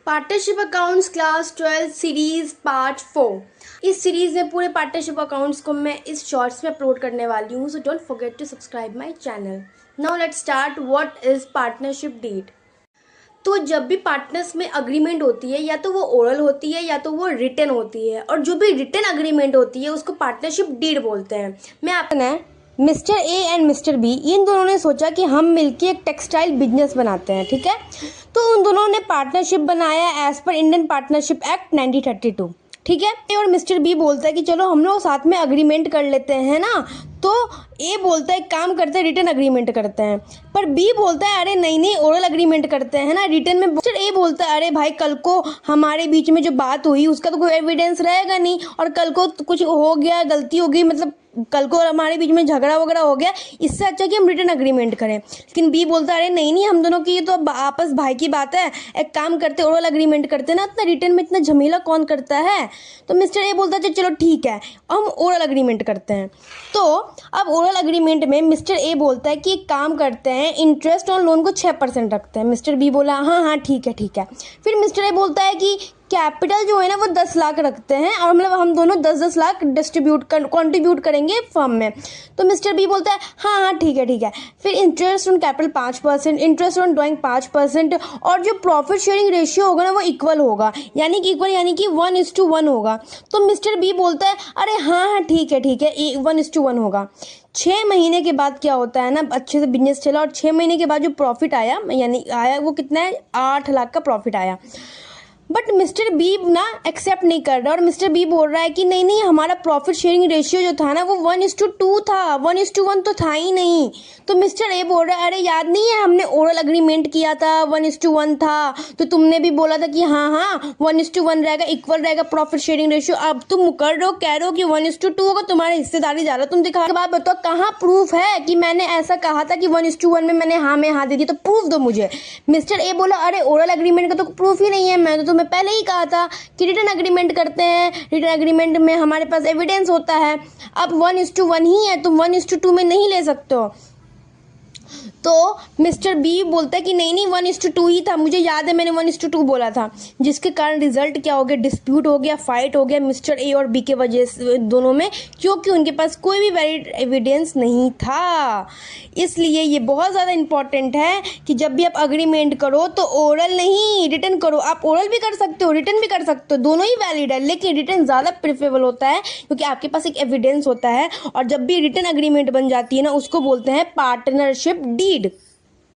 Partnership accounts class 12 series part 4। इस series में पूरे पार्टनरशिप अकाउंट्स को मैं इस शॉर्ट्स में अपलोड करने वाली हूँ, so don't forget to subscribe my channel. Now let's start. What is partnership deed. तो जब भी पार्टनर्स में अग्रीमेंट होती है, या तो वो ओरल होती है या तो वो रिटन होती है, और जो भी रिटन अग्रीमेंट होती है उसको पार्टनरशिप डीड बोलते हैं। मैं आपने mister A and mister B, इन दोनों ने सोचा कि हम मिलके एक टेक्सटाइल बिजनेस बनाते हैं, ठीक है। तो उन दोनों ने पार्टनरशिप बनाया as per Indian partnership act 1932, ठीक है। और मिस्टर बी बोलता है कि चलो हम लोग साथ में अग्रीमेंट कर लेते हैं ना। तो ए बोलता है काम करते हैं, रिटर्न अग्रीमेंट करते हैं। पर बी बोलता है अरे नहीं नहीं, ओरल अग्रीमेंट करते हैं ना, रिटर्न में। मिस्टर ए बोलता है अरे भाई, कल को हमारे बीच में जो बात हुई उसका तो कोई एविडेंस रहेगा नहीं, और कल को कुछ हो गया, गलती हो गई, मतलब कल को हमारे बीच में झगड़ा वगैरह हो गया, इससे अच्छा कि हम रिटर्न अग्रीमेंट करें। लेकिन बी बोलता है अरे नहीं नहीं, हम दोनों की ये तो आपस भाई की बात है, एक काम करते ओरल अग्रीमेंट करते ना, इतना रिटर्न में इतना झमेला कौन करता है। तो मिस्टर ए बोलता है चलो ठीक है, हम ओरल अग्रीमेंट करते हैं। तो अब ओरल अग्रीमेंट में मिस्टर ए बोलता है कि एक काम करते हैं, इंटरेस्ट ऑन लोन को 6% रखते हैं। मिस्टर बी बोला हाँ हाँ ठीक है ठीक है। फिर मिस्टर ए बोलता है कि कैपिटल जो है ना वो 10 लाख रखते हैं, और मतलब हम दोनों 10-10 लाख कंट्रीब्यूट करेंगे फर्म में। तो मिस्टर बी बोलता है हाँ हाँ ठीक है ठीक है। फिर interest on capital 5%, interest on drawing 5%, और जो प्रॉफिट शेयरिंग रेशियो होगा ना वो इक्वल होगा, यानी कि 1:1 होगा। तो मिस्टर बी बोलता है अरे हाँ हाँ ठीक है 1:1 होगा। 6 महीने के बाद क्या होता है ना, अच्छे से बिजनेस चला, और 6 महीने के बाद जो प्रॉफिट आया, यानी आया वो कितना है, 8 लाख का प्रॉफिट आया। बट मिस्टर बी ना एक्सेप्ट नहीं कर रहा, और मिस्टर बी बोल रहा है कि नहीं नहीं, हमारा प्रॉफिट शेयरिंग रेशियो जो था ना वो 1:2 था, 1:1 तो था ही नहीं। तो मिस्टर ए बोल रहा है अरे याद नहीं है, हमने ओरल अग्रीमेंट किया था, 1:1 था, तो तुमने भी बोला था कि हाँ हाँ 1:1 रहेगा, इक्वल रहेगा प्रॉफिट शेयरिंग रेशियो। अब तुम मुकर रहे हो, कह रहे हो कि 1:2 होगा, तुम्हारी हिस्सेदारी ज़्यादा, तुम दिखा के बाद बताओ कहाँ प्रूफ है कि मैंने ऐसा कहा था कि 1:1 में मैंने हाँ में हाँ दे दी, तो प्रूफ दो मुझे। मिस्टर ए बोला अरे ओरल अग्रीमेंट का तो प्रूफ ही नहीं है, मैं तो मैं पहले ही कहा था कि रिटर्न अग्रीमेंट करते हैं, रिटर्न अग्रीमेंट में हमारे पास एविडेंस होता है। अब 1:1 ही है, तुम 1:2 में नहीं ले सकते हो। तो मिस्टर बी बोलता है कि नहीं नहीं 1:2 ही था, मुझे याद है मैंने 1:2 बोला था, जिसके कारण रिजल्ट क्या हो गया, डिस्प्यूट हो गया, फाइट हो गया मिस्टर ए और बी के वजह से दोनों में, क्योंकि उनके पास कोई भी वैलिड एविडेंस नहीं था। इसलिए ये बहुत ज़्यादा इंपॉर्टेंट है कि जब भी आप अग्रीमेंट करो तो ओरल नहीं, रिटर्न करो। आप ओरल भी कर सकते हो, रिटर्न भी कर सकते हो, दोनों ही वैलिड है, लेकिन रिटर्न ज़्यादा प्रेफरेबल होता है क्योंकि आपके पास एक एविडेंस होता है। और जब भी रिटर्न अग्रीमेंट बन जाती है ना, उसको बोलते हैं पार्टनरशिप डीड।